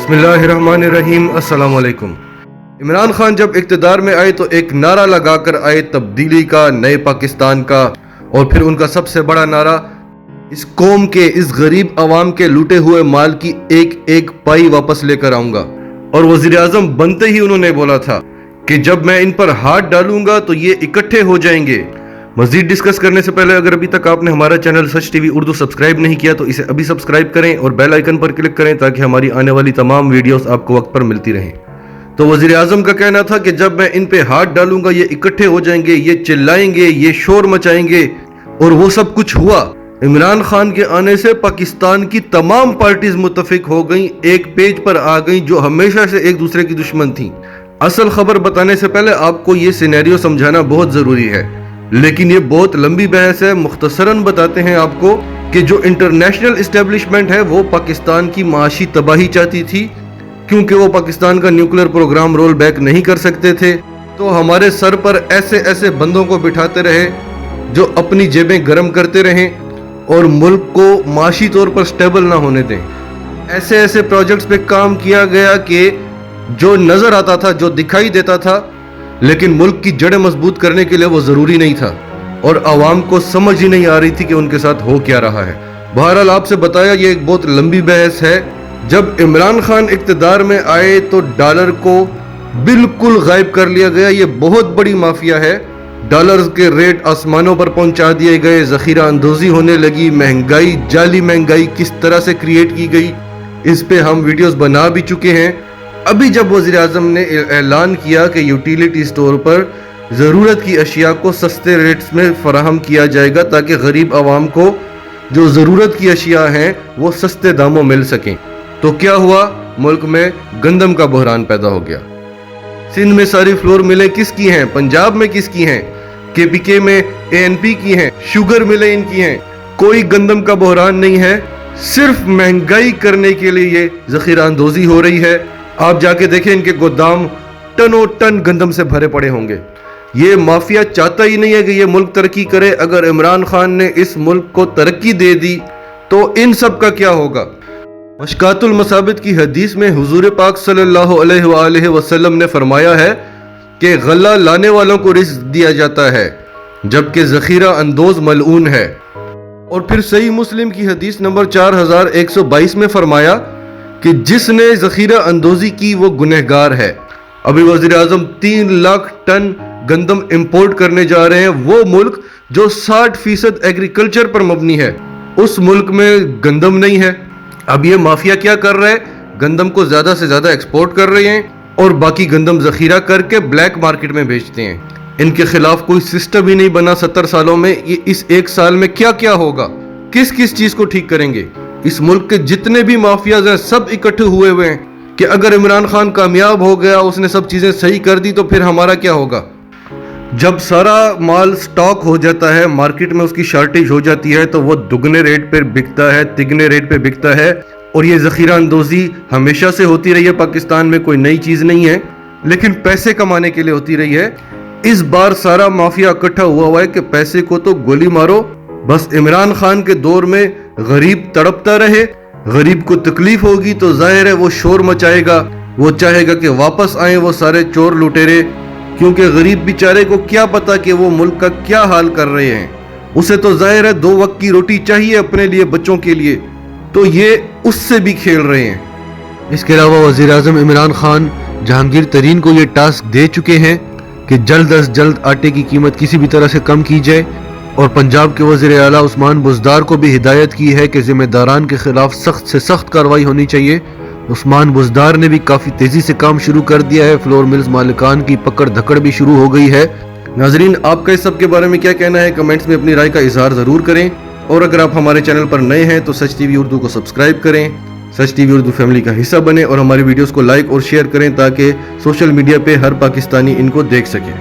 बिस्मिल्लाहिर्रहमानिर्रहीम। अस्सलाम वालेकुम। इमरान खान जब इक़्तिदार में आए तो एक नारा लगाकर आए तब्दीली का, नए पाकिस्तान का, और फिर उनका सबसे बड़ा नारा इस कौम के, इस गरीब अवाम के लूटे हुए माल की एक एक पाई वापस लेकर आऊंगा। और वज़ीर आज़म बनते ही उन्होंने बोला था कि जब मैं इन पर हाथ डालूंगा तो ये इकट्ठे हो जाएंगे। मजीद डिस्कस करने से पहले अगर अभी तक आपने हमारा चैनल सच टीवी उर्दू सब्सक्राइब नहीं किया तो इसे अभी सब्सक्राइब करें और बेल आइकन पर क्लिक करें ताकि हमारी आने वाली तमाम वीडियोस आपको वक्त पर मिलती रहें। तो वज़ीर आज़म का कहना था कि जब मैं इन पे हाथ डालूंगा ये इकट्ठे हो जाएंगे, ये चिल्लाएंगे, ये शोर मचाएंगे, और वो सब कुछ हुआ। इमरान खान के आने से पाकिस्तान की तमाम पार्टीज मुत्तफिक हो गई, एक पेज पर आ गई जो हमेशा से एक दूसरे की दुश्मन थी। असल खबर बताने से पहले आपको ये सिनेरियो समझाना बहुत जरूरी है, लेकिन ये बहुत लंबी बहस है। मुख्तसरन बताते हैं आपको कि जो इंटरनेशनल इस्टेब्लिशमेंट है वो पाकिस्तान की माशी तबाही चाहती थी, क्योंकि वो पाकिस्तान का न्यूक्लियर प्रोग्राम रोल बैक नहीं कर सकते थे। तो हमारे सर पर ऐसे ऐसे बंदों को बिठाते रहे जो अपनी जेबें गर्म करते रहें और मुल्क को माशी तौर पर स्टेबल ना होने दें। ऐसे ऐसे प्रोजेक्ट्स पे काम किया गया कि जो नजर आता था, जो दिखाई देता था, लेकिन मुल्क की जड़ें मजबूत करने के लिए वो जरूरी नहीं था और आवाम को समझ ही नहीं आ रही थी कि उनके साथ हो क्या रहा है। बहरहाल आपसे बताया ये एक बहुत लंबी बहस है। जब इमरान खान इक़्तिदार में आए तो डॉलर को बिल्कुल गायब कर लिया गया। ये बहुत बड़ी माफिया है। डॉलर के रेट आसमानों पर पहुंचा दिए गए, जखीरा अंदोजी होने लगी, महंगाई, जाली महंगाई किस तरह से क्रिएट की गई, इस पे हम वीडियोस बना भी चुके हैं। अभी जब वज़ीर आज़म ने ऐलान किया कि यूटिलिटी स्टोर पर ज़रूरत की अशिया को सस्ते रेट्स में फराहम किया जाएगा ताकि गरीब आवाम को जो ज़रूरत की अशिया हैं वो सस्ते दामों मिल सकें, तो क्या हुआ? मुल्क में गंदम का बहरान पैदा हो गया। सिंध में सारी फ्लोर मिलें किसकी हैं? पंजाब में किसकी हैं? केपीके में एएनपी की हैं, शुगर मिलें इनकी हैं। कोई गंदम का बहरान नहीं है, सिर्फ महंगाई करने के लिए ये ज़खीरा अंदोजी हो रही है। आप जाके देखें इनके गोदाम टनों टन गंदम से भरे पड़े होंगे। ये माफिया चाहता ही नहीं है कि ये मुल्क तरक्की करे। अगर इमरान खान ने इस मुल्क को तरक्की दे दी तो इन सब का क्या होगा? मशकातुल मसाबित की हदीस में हुजूर पाक सल्लल्लाहु अलैहि वसल्लम ने फरमाया है कि गल्ला लाने वालों को रिज़्क दिया जाता है जबकि ज़खीरा अंदोज मलऊन है। और फिर सही मुस्लिम की हदीस नंबर 4122 में फरमाया कि जिसने ज़खीरा अंदोजी की वो गुनहगार है। अभी वज़ीर आज़म 3 लाख टन गंदम इंपोर्ट करने जा रहे हैं। वो मुल्क जो 60% एग्रीकल्चर पर मबनी है, उस मुल्क में गंदम नहीं है। अब ये माफिया क्या कर रहा है? गंदम को ज़्यादा से ज़्यादा एक्सपोर्ट कर रहे हैं और बाकी गंदम ज़खीरा करके ब्लैक मार्केट में बेचते हैं। इनके खिलाफ कोई सिस्टम ही नहीं बना 70 सालों में। ये इस एक साल में क्या क्या होगा? किस किस चीज़ को ठीक करेंगे? इस मुल्क के जितने भी माफियाज हैं सब इकट्ठे हुए हुए हैं कि अगर इमरान खान कामयाब हो गया, उसने सब चीजें सही कर दी, तो फिर हमारा क्या होगा? जब सारा माल स्टॉक हो जाता है, मार्केट में उसकी शॉर्टेज हो जाती है, तो वो दुगने रेट पर बिकता है, तिगने रेट पे बिकता है। और ये ज़खीरा अंदोजी हमेशा से होती रही है पाकिस्तान में, कोई नई चीज़ नहीं है, लेकिन पैसे कमाने के लिए होती रही है। इस बार सारा माफिया इकट्ठा हुआ है कि पैसे को तो गोली मारो। बस इमरान खान के दौर में गरीब तड़पता रहे, गरीब को तकलीफ होगी तो जाहिर है वो शोर मचाएगा, वो चाहेगा कि वापस आए वो सारे चोर लुटेरे, क्योंकि गरीब बेचारे को क्या पता कि वो मुल्क का क्या हाल कर रहे हैं। उसे तो जाहिर है 2 वक्त की रोटी चाहिए अपने लिए, बच्चों के लिए, तो ये उससे भी खेल रहे हैं। इसके अलावा वज़ीर आज़म इमरान खान जहांगीर तरीन को ये टास्क दे चुके हैं कि जल्द अज जल्द आटे की कीमत किसी भी तरह से कम की जाए, और पंजाब के वज़ीर आला उस्मान बुज़दार को भी हिदायत की है कि ज़िम्मेदारान के खिलाफ सख्त से सख्त कार्रवाई होनी चाहिए। उस्मान बुज़दार ने भी काफ़ी तेज़ी से काम शुरू कर दिया है। फ्लोर मिल्स मालिकान की पकड़ धकड़ भी शुरू हो गई है। नाजरीन, आपका इस सब के बारे में क्या कहना है? कमेंट्स में अपनी राय का इजहार ज़रूर करें। और अगर आप हमारे चैनल पर नए हैं तो सच टीवी उर्दू को सब्सक्राइब करें, सच टीवी उर्दू फैमिली का हिस्सा बने और हमारी वीडियोज़ को लाइक और शेयर करें ताकि सोशल मीडिया पर हर पाकिस्तानी इनको देख सके।